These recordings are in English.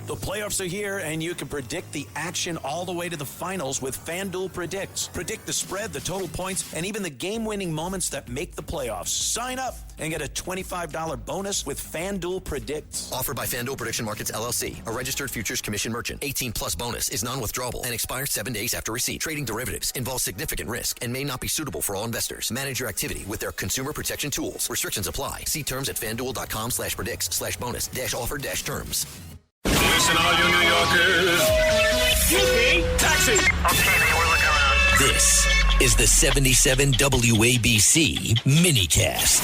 The playoffs are here, and you can predict the action all the way to the finals with FanDuel Predicts. Predict the spread, the total points, and even the game-winning moments that make the playoffs. Sign up and get a $25 bonus with FanDuel Predicts. Offered by FanDuel Prediction Markets, LLC, a registered futures commission merchant. 18-plus bonus is non-withdrawable and expires 7 days after receipt. Trading derivatives involves significant risk and may not be suitable for all investors. Manage your activity with their consumer protection tools. Restrictions apply. See terms at FanDuel.com/predicts/bonus-offer-terms. Listen, all you New Yorkers. Taxi. Okay, we're looking around. This is the 77 WABC minicast.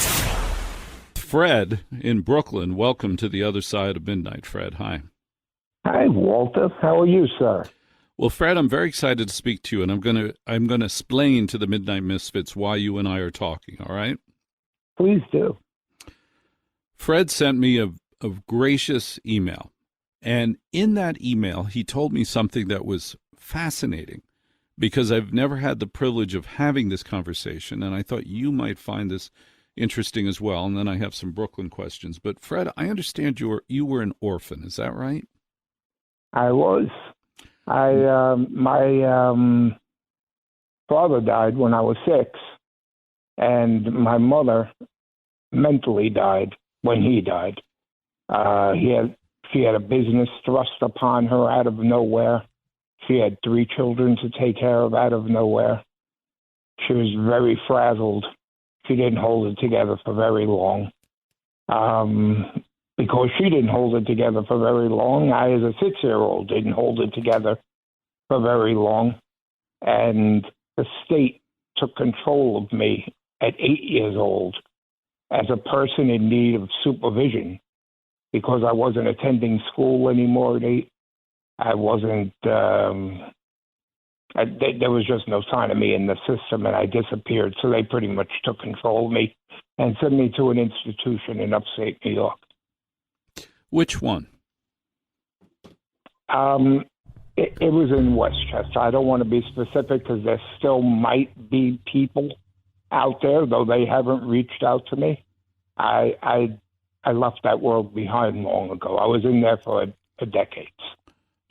Fred in Brooklyn, welcome to the other side of midnight. Fred, hi. Hi, Walter. How are you, sir? Well, Fred, I'm very excited to speak to you, and I'm gonna explain to the Midnight Misfits why you and I are talking. All right? Please do. Fred sent me a gracious email. And in that email, he told me something that was fascinating because I've never had the privilege of having this conversation, and I thought you might find this interesting as well. And then I have some Brooklyn questions. But Fred, I understand you were an orphan. Is that right? I was. My father died when I was 6, and my mother mentally died when he died. She had a business thrust upon her out of nowhere. She had 3 children to take care of out of nowhere. She was very frazzled. She didn't hold it together for very long. Because she didn't hold it together for very long, I, as a 6-year-old, didn't hold it together for very long. And the state took control of me at 8 years old as a person in need of supervision. Because I wasn't attending school anymore at 8, I wasn't, there was just no sign of me in the system, and I disappeared. So they pretty much took control of me and sent me to an institution in upstate New York. Which one? It was in Westchester. I don't want to be specific because there still might be people out there, though they haven't reached out to me. I left that world behind long ago. I was in there for decades.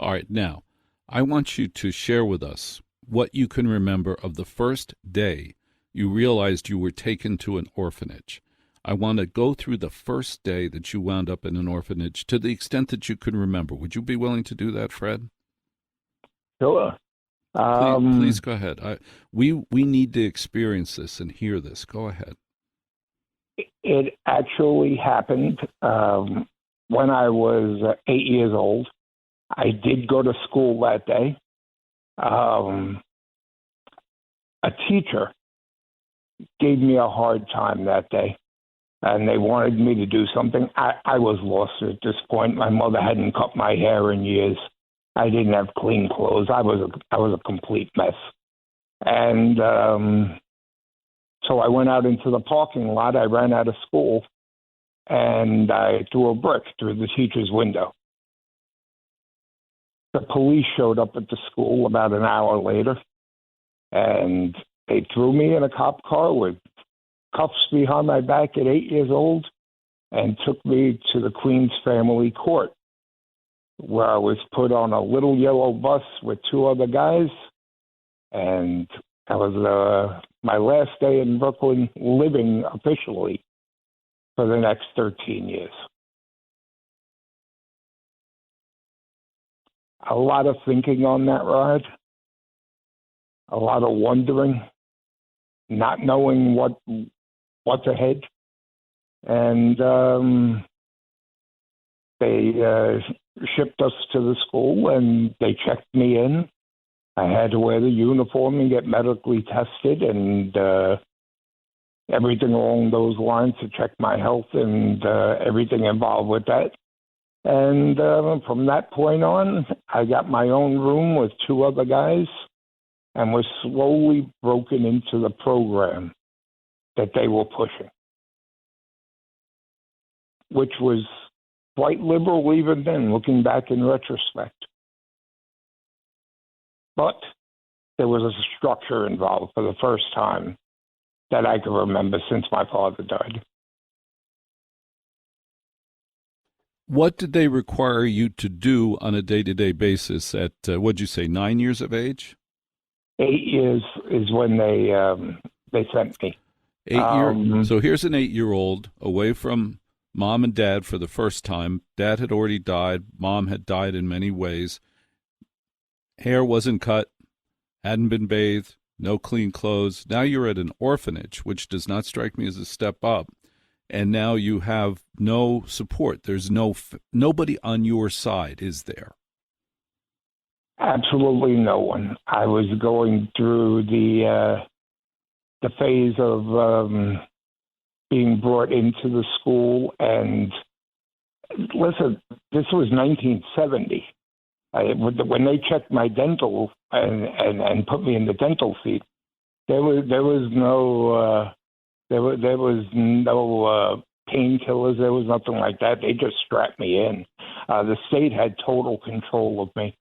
All right. Now, I want you to share with us what you can remember of the first day you realized you were taken to an orphanage. I want to go through the first day that you wound up in an orphanage to the extent that you can remember. Would you be willing to do that, Fred? Sure. Please go ahead. We need to experience this and hear this. Go ahead. It actually happened when I was 8 years old. I did go to school that day. A teacher gave me a hard time that day, and they wanted me to do something. I was lost at this point. My mother hadn't cut my hair in years. I didn't have clean clothes. I was a complete mess. And so I went out into the parking lot. I ran out of school, and I threw a brick through the teacher's window. The police showed up at the school about an hour later, and they threw me in a cop car with cuffs behind my back at 8 years old and took me to the Queens Family Court, where I was put on a little yellow bus with 2 other guys, and that was my last day in Brooklyn living officially for the next 13 years. A lot of thinking on that ride, a lot of wondering, not knowing what's ahead. And they shipped us to the school, and they checked me in. I had to wear the uniform and get medically tested and everything along those lines to check my health and everything involved with that. And from that point on, I got my own room with 2 other guys and was slowly broken into the program that they were pushing, which was quite liberal even then, looking back in retrospect. But there was a structure involved for the first time that I can remember since my father died. What did they require you to do on a day-to-day basis at, what'd you say, 9 years of age? 8 years is when they sent me. 8 years. So here's an 8-year-old away from mom and dad for the first time. Dad had already died. Mom had died in many ways. Hair wasn't cut, hadn't been bathed, no clean clothes. Now you're at an orphanage, which does not strike me as a step up. And now you have no support. There's nobody on your side, is there? Absolutely no one. I was going through the phase of being brought into the school, and listen, this was 1970. When they checked my dental and put me in the dental seat, there was no painkillers. There was nothing like that. They just strapped me in. The state had total control of me.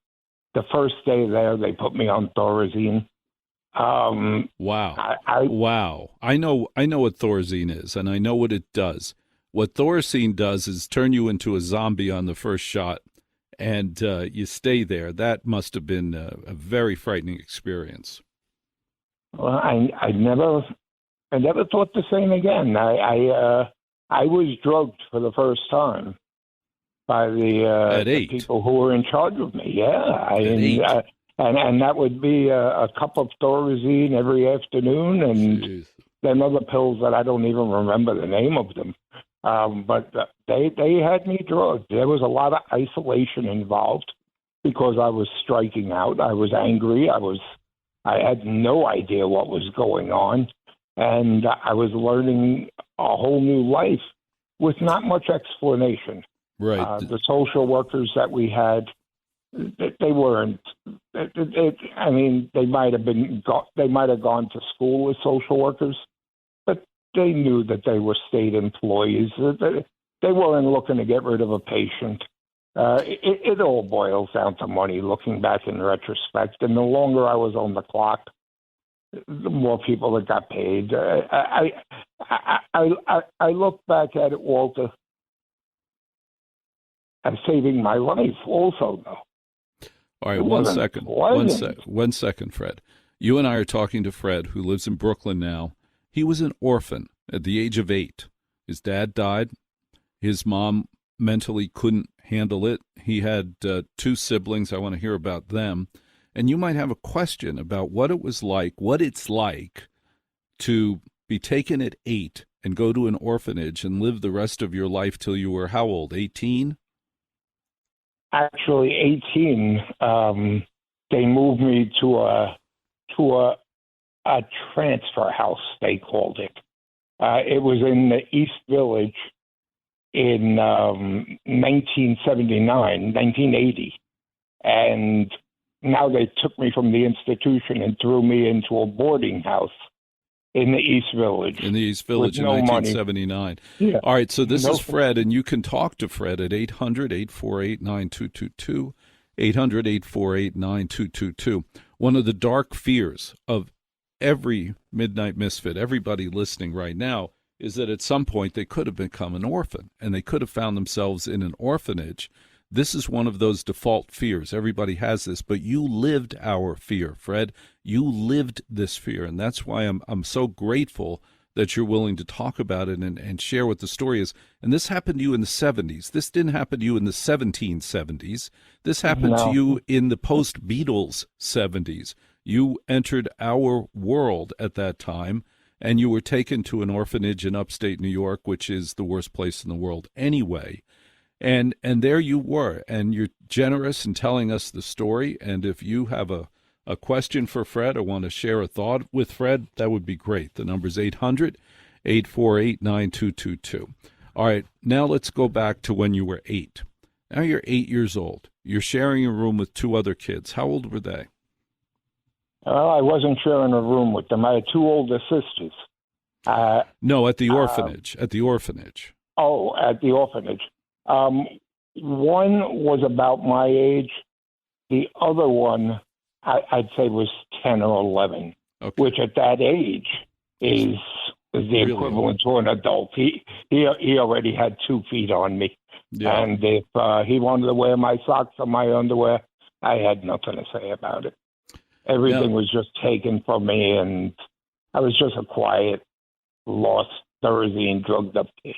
The first day there, they put me on Thorazine. Wow. Wow. I know what Thorazine is, and I know what it does. What Thorazine does is turn you into a zombie on the first shot, and you stay there. That must have been a very frightening experience. Well, I never thought the same again. I was drugged for the first time by the people who were in charge of me. Yeah, and that would be a cup of Thorazine every afternoon, and then other pills that I don't even remember the name of them. But they had me drugged. There was a lot of isolation involved because I was striking out. I was angry. I had no idea what was going on, and I was learning a whole new life with not much explanation. Right. The social workers that we had, they weren't. I mean, they might have gone to school as social workers, but they knew that they were state employees. They weren't looking to get rid of a patient. It all boils down to money, looking back in retrospect. And the longer I was on the clock, the more people that got paid. I look back at it, Walter, as saving my life also, though. All right, one second, Fred. You and I are talking to Fred, who lives in Brooklyn now. He was an orphan at the age of 8. His dad died. His mom mentally couldn't handle it. He had 2 siblings. I want to hear about them. And you might have a question about what it's like to be taken at 8 and go to an orphanage and live the rest of your life till you were how old, 18? Actually, 18. They moved me to a transfer house, they called it. It was in the East Village in 1980. And now they took me from the institution and threw me into a boarding house in the East Village. In 1979. Yeah. All right, so this is Fred, and you can talk to Fred at 800-848-9222, 800-848-9222. One of the dark fears of every Midnight Misfit, everybody listening right now, is that at some point they could have become an orphan, and they could have found themselves in an orphanage. This is one of those default fears. Everybody has this, but you lived our fear, Fred. You lived this fear, and that's why I'm so grateful that you're willing to talk about it and share what the story is. And this happened to you in the 70s. This didn't happen to you in the 1770s. This happened to you in the post-Beatles 70s. You entered our world at that time, and you were taken to an orphanage in upstate New York, which is the worst place in the world anyway. And there you were, and you're generous in telling us the story. And if you have a question for Fred or want to share a thought with Fred, that would be great. The number's 800-848-9222. All right, now let's go back to when you were 8. Now you're 8 years old. You're sharing a room with 2 other kids. How old were they? I wasn't sharing a room with them. I had 2 older sisters. No, at the orphanage. At the orphanage. Oh, at the orphanage. One was about my age. The other one, I'd say, was 10 or 11, which at that age is the equivalent to an adult. He already had 2 feet on me. Yeah. And if he wanted to wear my socks or my underwear, I had nothing to say about it. Everything was just taken from me, and I was just a quiet, lost, Thursday, drugged up kid.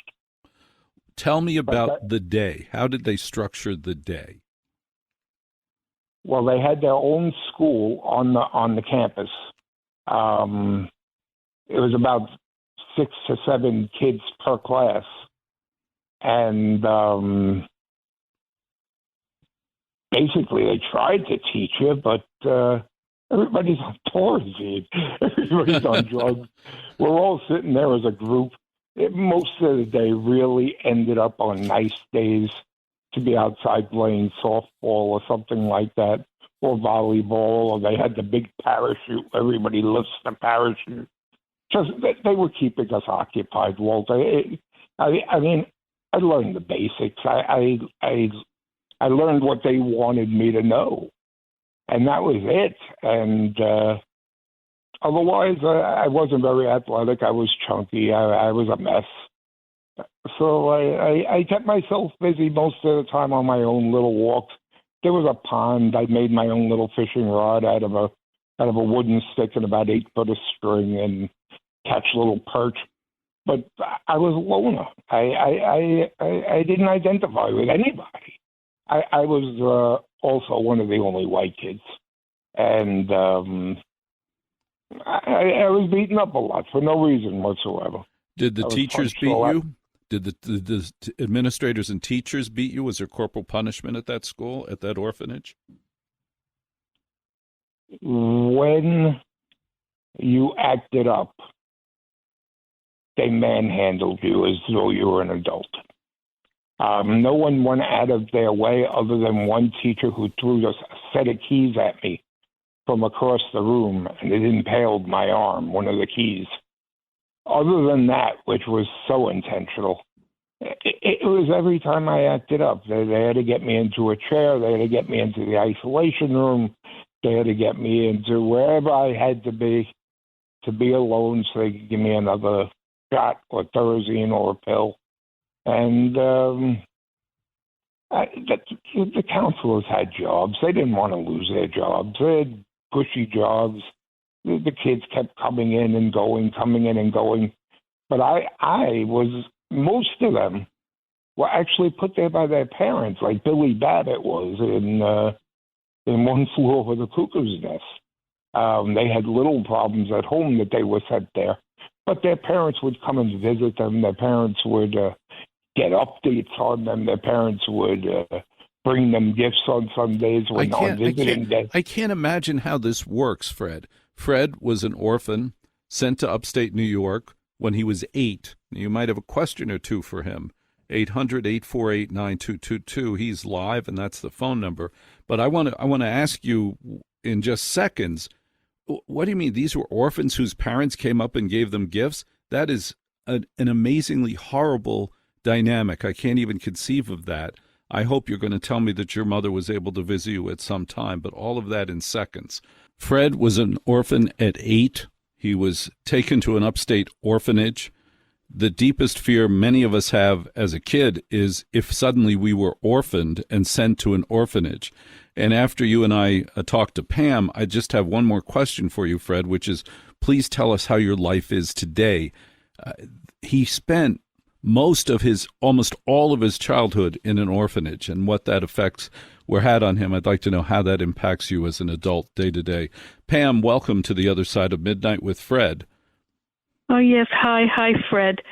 Tell me about the day. How did they structure the day? Well, they had their own school on the campus. It was about 6 to 7 kids per class, and basically they tried to teach you, but everybody's on Torzine. Everybody's on drugs. We're all sitting there as a group. Most of the day really ended up on nice days to be outside playing softball or something like that, or volleyball, or they had the big parachute. Everybody lifts the parachute. Just they were keeping us occupied, Walter. I mean, I learned the basics. I learned what they wanted me to know, and that was it. And otherwise, I wasn't very athletic. I was chunky. I was a mess. So I kept myself busy most of the time on my own little walks. There was a pond. I made my own little fishing rod out of a wooden stick and about 8 foot of string, and catch little perch. But I was a loner. I didn't identify with anybody. I was also one of the only white kids, and I was beaten up a lot for no reason whatsoever. Did the teachers beat you? Did the administrators and teachers beat you? Was there corporal punishment at that school, at that orphanage? When you acted up, they manhandled you as though you were an adult. No one went out of their way other than one teacher who threw a set of keys at me from across the room, and it impaled my arm, one of the keys. Other than that, which was so intentional, it was every time I acted up. They had to get me into a chair. They had to get me into the isolation room. They had to get me into wherever I had to be alone so they could give me another shot or Thorazine or a pill. And the counselors had jobs. They didn't want to lose their jobs. They had cushy jobs. The kids kept coming in and going, coming in and going. But I was, most of them were actually put there by their parents, like Billy Babbitt was in One Flew Over the Cuckoo's Nest. They had little problems at home that they were sent there. But their parents would come and visit them. Their parents would get updates on them. Their parents would bring them gifts on Sundays on visiting days. I can't imagine how this works, Fred. Fred was an orphan sent to upstate New York when he was 8. You might have a question or two for him. 800-848-9222. He's live, and that's the phone number. But I want to ask you in just seconds, what do you mean these were orphans whose parents came up and gave them gifts? That is an amazingly horrible dynamic. I can't even conceive of that. I hope you're going to tell me that your mother was able to visit you at some time, but all of that in seconds. Fred was an orphan at 8. He was taken to an upstate orphanage. The deepest fear many of us have as a kid is if suddenly we were orphaned and sent to an orphanage. And after you and I talked to Pam, I just have one more question for you, Fred, which is, please tell us how your life is today. He spent almost all of his childhood in an orphanage, and what that effects were had on him. I'd like to know how that impacts you as an adult day to day. Pam, welcome to The Other Side of Midnight with Fred. Oh, yes. Hi, Fred.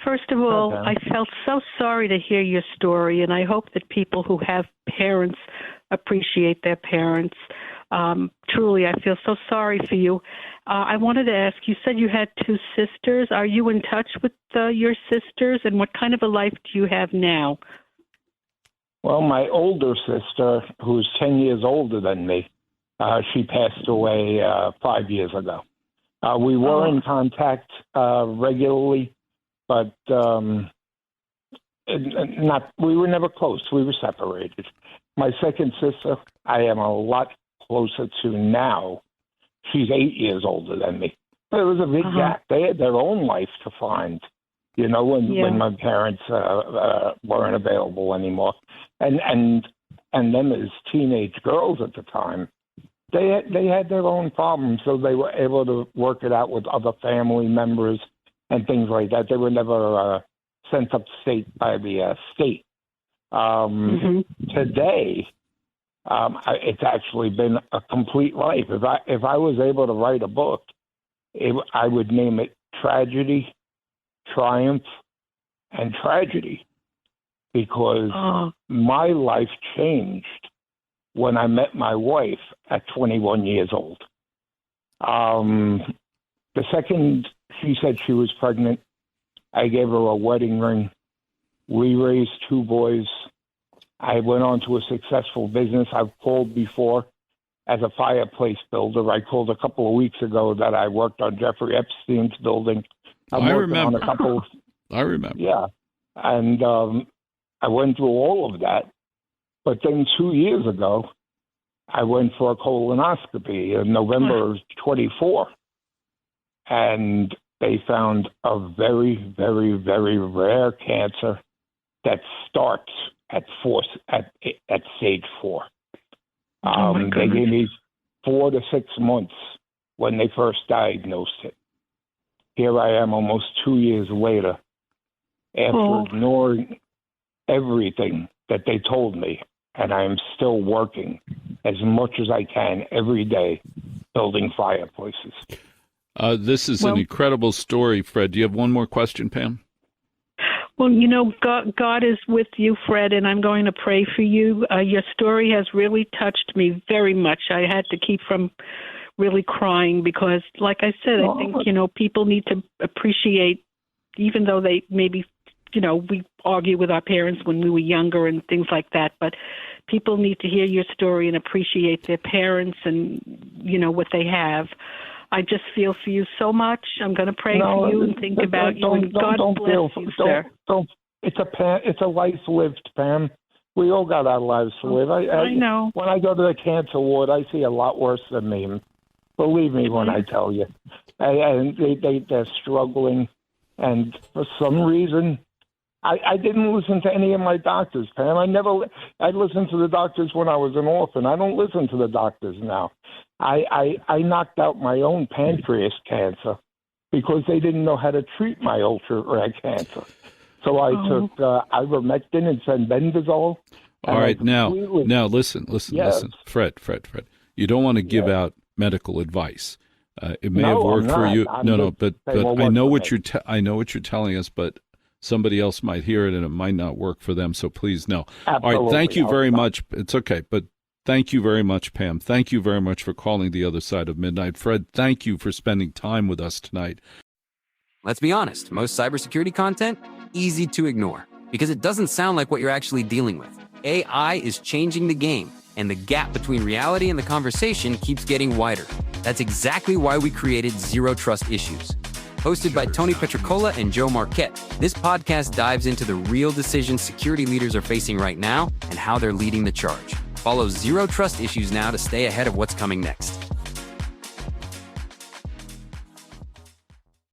First of all, I felt so sorry to hear your story, and I hope that people who have parents appreciate their parents. Truly, I feel so sorry for you. I wanted to ask, you said you had 2 sisters. Are you in touch with your sisters, and what kind of a life do you have now? Well, my older sister, who's 10 years older than me, she passed away 5 years ago. We were in contact regularly, but we were never close. We were separated. My second sister, I am a lot closer to now. She's 8 years older than me. But it was a big gap. They had their own life to find. when my parents weren't available anymore. And them as teenage girls at the time, they had their own problems, so they were able to work it out with other family members and things like that. They were never sent upstate by the state. Today, it's actually been a complete life. If I was able to write a book, I would name it Tragedy, Triumph, and Tragedy, because my life changed when I met my wife at 21 years old. The second she said she was pregnant, I gave her a wedding ring. We raised 2 boys. I went on to a successful business. I've called before as a fireplace builder. I called a couple of weeks ago that I worked on Jeffrey Epstein's building. I remember. I remember. Yeah. And I went through all of that. But then 2 years ago, I went for a colonoscopy in November of 24. And they found a very, very, very rare cancer that starts at stage 4. They gave me 4 to 6 months when they first diagnosed it. Here I am almost 2 years later, after ignoring everything that they told me, and I am still working as much as I can every day building fireplaces. This is an incredible story, Fred. Do you have one more question, Pam? Well, God is with you, Fred, and I'm going to pray for you. Your story has really touched me very much. I had to keep from really crying because, like I said, I think, people need to appreciate, even though they maybe, we argue with our parents when we were younger and things like that, but people need to hear your story and appreciate their parents and, what they have. I just feel for you so much. I'm going to pray for you and think about you. And God bless you, sir. It's a life lived, Pam. We all got our lives to live. I know. When I go to the cancer ward, I see a lot worse than me. Believe me when I tell you. And they're struggling. And for some reason, I didn't listen to any of my doctors, Pam. I listened to the doctors when I was an orphan. I don't listen to the doctors now. I knocked out my own pancreas cancer because they didn't know how to treat my ultra-rare cancer. So I took ivermectin and fenbendazole. All right, now listen, Fred. You don't want to give out medical advice. It may have worked for you. But I know what I know what you're telling us, but somebody else might hear it and it might not work for them. So please, no. Absolutely. All right, thank you very much. It's okay, but thank you very much, Pam. Thank you very much for calling the other side of midnight. Fred, thank you for spending time with us tonight. Let's be honest, most cybersecurity content, easy to ignore because it doesn't sound like what you're actually dealing with. AI is changing the game, and the gap between reality and the conversation keeps getting wider. That's exactly why we created Zero Trust Issues. Hosted by Tony Petricola and Joe Marquette, this podcast dives into the real decisions security leaders are facing right now and how they're leading the charge. Follow Zero Trust Issues now to stay ahead of what's coming next.